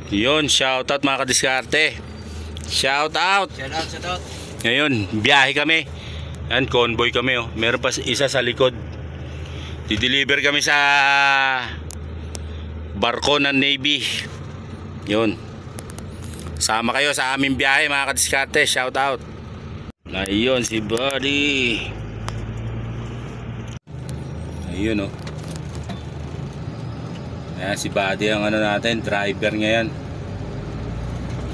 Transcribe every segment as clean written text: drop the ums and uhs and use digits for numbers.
Yun, shoutout mga kadiskarte. Shoutout. Shoutout. Ngayon, biyahe kami. Yan, convoy kami oh. Meron pa isa sa likod. Di-deliver kami sa barko ng Navy. Yun. Sama kayo sa aming biyahe mga kadiskarte. Shoutout. Ayun si Buddy. Ayun oh. Ayan, si Buddy ang ano natin, driver ngayon.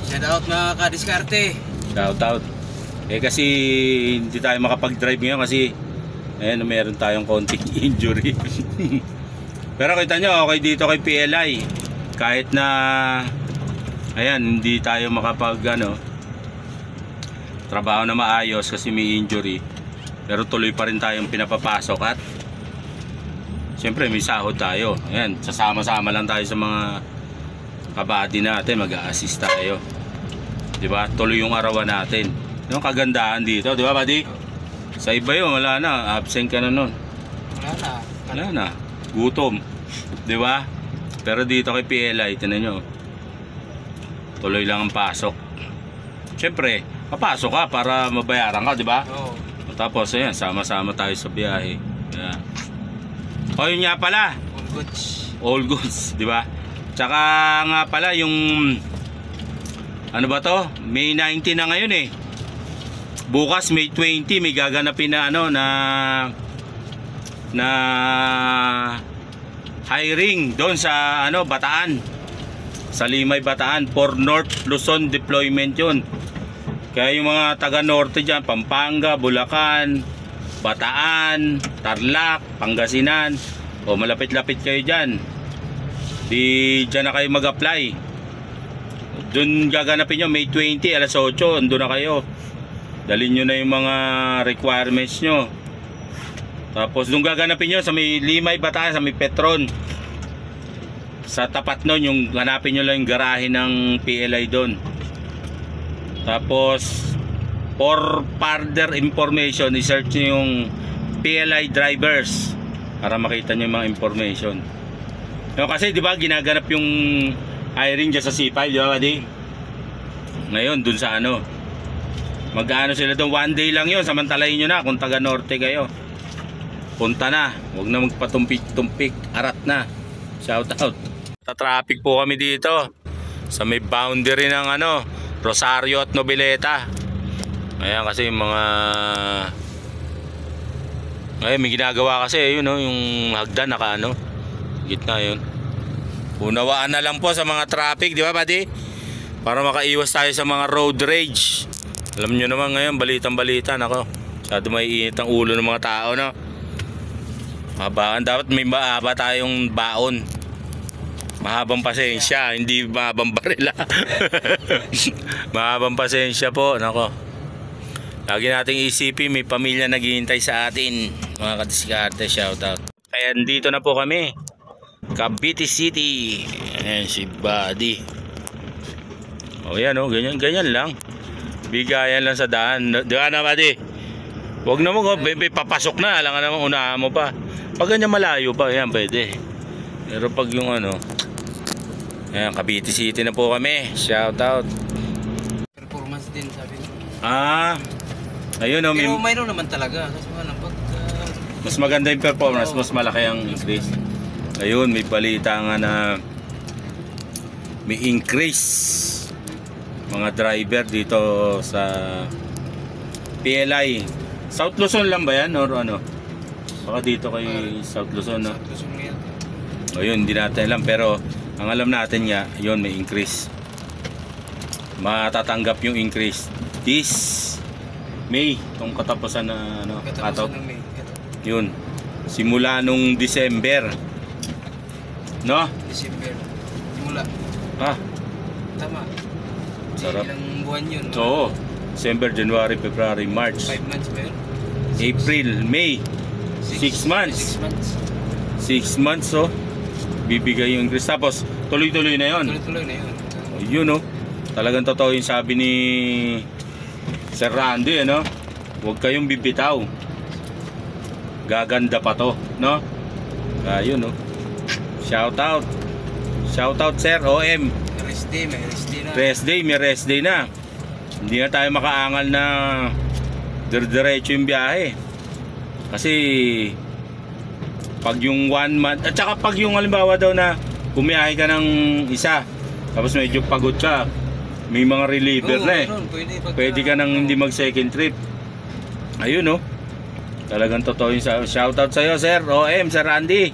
Shoutout mga kadiskarte. Shoutout. Kasi hindi tayo makapag-drive ngayon kasi ayan, meron tayong konting injury. Pero kita nyo, okay dito kay PLI. Kahit na ayan, hindi tayo makapag trabaho na maayos kasi may injury. Pero tuloy pa rin tayong pinapapasok at siyempre may sahod tayo. Ayan, sasama-sama lang tayo sa mga kabady natin, mag-a-assist tayo. Diba? Tuloy yung arawan natin. Yung kagandahan dito, diba buddy? Sa iba yun, wala na. Absent ka na nun. Wala na. Gutom. Diba? Pero dito kay PLI, tinan nyo. Tuloy lang ang pasok. Siyempre, papasok ka para mabayaran ka, diba? Oo. Tapos ayan, sama-sama tayo sa biyahe. Ayan. O yun nga pala, All goods. all goods, di ba? Tsaka nga pala yung ano ba to? May 19 na ngayon eh. Bukas May 20 may gaganapin na na hiring doon sa Bataan. Sa Limay Bataan for North Luzon deployment 'yun. Kaya yung mga taga norte diyan, Pampanga, Bulacan, Bataan, Tarlac, Pangasinan, o malapit-lapit kayo dyan, di dyan na kayo mag-apply. Doon gaganapin nyo May 20 alas 8, doon na kayo, dalhin nyo na yung mga requirements nyo. Tapos doon gaganapin nyo sa may Limay Bataan, sa may Petron, sa tapat nun yung hanapin nyo lang yung garahe ng PLI doon. Tapos for further information, i-search nyo yung PLI drivers para makita nyo yung mga information. Kasi di ba ginaganap yung hiring dyan sa C5, di ba buddy? Ngayon dun sa mag-ano sila doon, one day lang yun, samantalahin nyo na kung taga norte kayo. Punta na, huwag na magpatumpik-tumpik, arat na. Shout out. Traffic po kami dito sa may boundary ng Rosario at Noveleta. Ayan kasi yung mga may ginagawa kasi yun yung hagdan naka gitna yun. Unawaan na lang po sa mga traffic, di ba buddy? Para makaiwas tayo sa mga road rage. Alam nyo naman ngayon, balitang-balita, nako. Masyado may init ang ulo ng mga tao, no? Mahabaan, dapat may mahaba tayong baon. Mahabang pasensya, hindi mahabang barila. Mahabang pasensya po, nako. Lagi nating isipin, may pamilya naghihintay sa atin, mga kadiskarte, shoutout. Kaya dito na po kami, Cavite City. Ayan si Buddy. O yan ganyan lang. Bigayan lang sa daan. Diyan na Buddy. Huwag na mo, papasok na, alam ka naman, unahan mo pa. Pag ganyan malayo pa, yan pwede. Pero pag yung ayan, Cavite City na po kami, shoutout. Performance din sabi ko. Ayun pero mayroon naman talaga kasi mas maganda yung performance, mas malaki ang increase. Ayun, may balita nga na may increase mga driver dito sa PLI. South Luzon lang ba yan or baka dito kay South Luzon, no? Ayun, hindi natin alam, pero ang alam natin nga, yun may increase. Matatanggap yung increase this May, itong katapusan na katapusan ng May. Yun, simula nung December, no? December. Simula. Tama. Sarap. Ilang buwan yun? Oo. December, January, February, March. 5 months ba yun? April, May. 6 months. 6 months, oh. Bibigay yung increase. Tapos, tuloy-tuloy na yun. Tuloy-tuloy na yun. Yun, oh. Talagang totoo yung sabi ni Sir Randy, huwag kayong bibitaw. Gaganda pa to, no? Ayun, Shout out Shoutout sir, OM. Rest day, may rest day na. May rest day na. Hindi na tayo makaangal na diretso yung biyahe. Kasi pag yung 1 month, at saka pag yung halimbawa daw na bumiyahe ka ng isa, tapos medyo pagod ka, may mga reliever Oo, na eh. meron. Pwede ka nang hindi mag second trip. Ayun no. Talagang totoo yung shoutout sa'yo sir, OM, Sir Randy.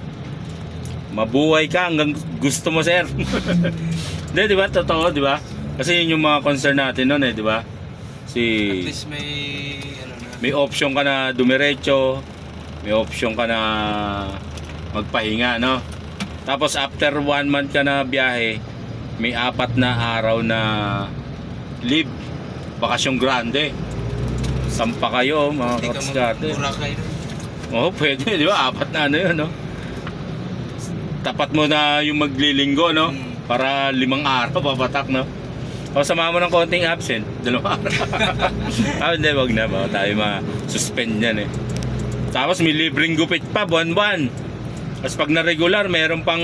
Mabuhay ka hanggang gusto mo sir. Hindi, di ba? Totoo, di ba? Kasi yun yung mga concern natin noon eh, di ba? At Si least may, ano na. may option ka na dumiretso, may option ka na magpahinga, no? Tapos after 1 month ka na biyahe, may 4 na araw na leave, bakasyong grande. Sampa kayo, mga Hindi ka kapskate. mag-Boracay doon. Oo, pwede, di ba? 4 na ano yun, no? Tapat mo na yung maglilinggo, no? Para 5 araw papatak, no? O sama mo ng konting absent, 2 araw. Hindi, wag na. Baka tayo ma-suspend yan eh. Tapos may libreng gupit pa, buwan-buwan. Tapos pag na-regular, meron pang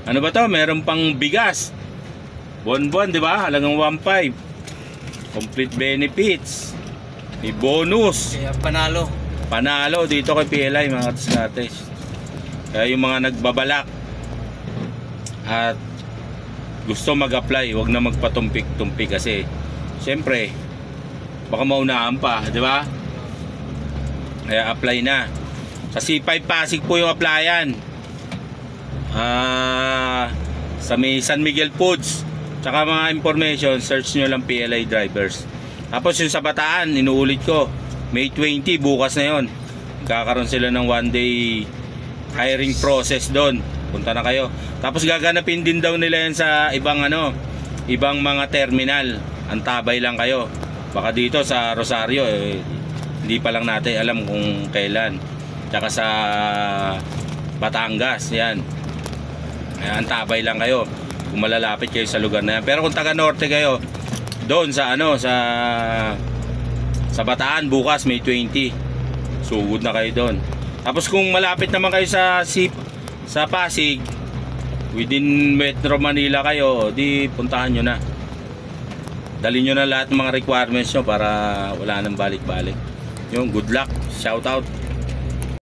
ano ba to? Meron pang bigas. Buwan-buwan, di ba? Halagang 1.5. Complete benefits. May bonus. Kaya panalo. Panalo dito kay PLI, mga katis. Kaya yung mga nagbabalak at gusto mag-apply, wag na magpatumpik-tumpik kasi syempre baka maunahan pa, di ba? Kaya apply na. Sa C5 Pasig po yung applyan. Sa may San Miguel Foods. Tsaka mga information, search nyo lang PLI drivers. Tapos yung sa Bataan, inuulit ko, May 20, bukas na yon. Kakaroon sila ng 1-day hiring process doon. Punta na kayo. Tapos gaganapin din daw nila yan sa ibang ibang mga terminal. Antabay lang kayo. Baka dito sa Rosario hindi pa lang natin alam kung kailan. Tsaka sa Batangas, yan. Antabay lang kayo kung malalapit kayo sa lugar na yan. Pero kung taga norte kayo, doon sa sa Bataan bukas May 20. Sugod na kayo doon. Tapos kung malapit naman kayo sa Pasig, within Metro Manila kayo, di puntahan nyo na. Dali nyo na lahat ng mga requirements nyo para wala nang balik-balik. Yung good luck, shout out.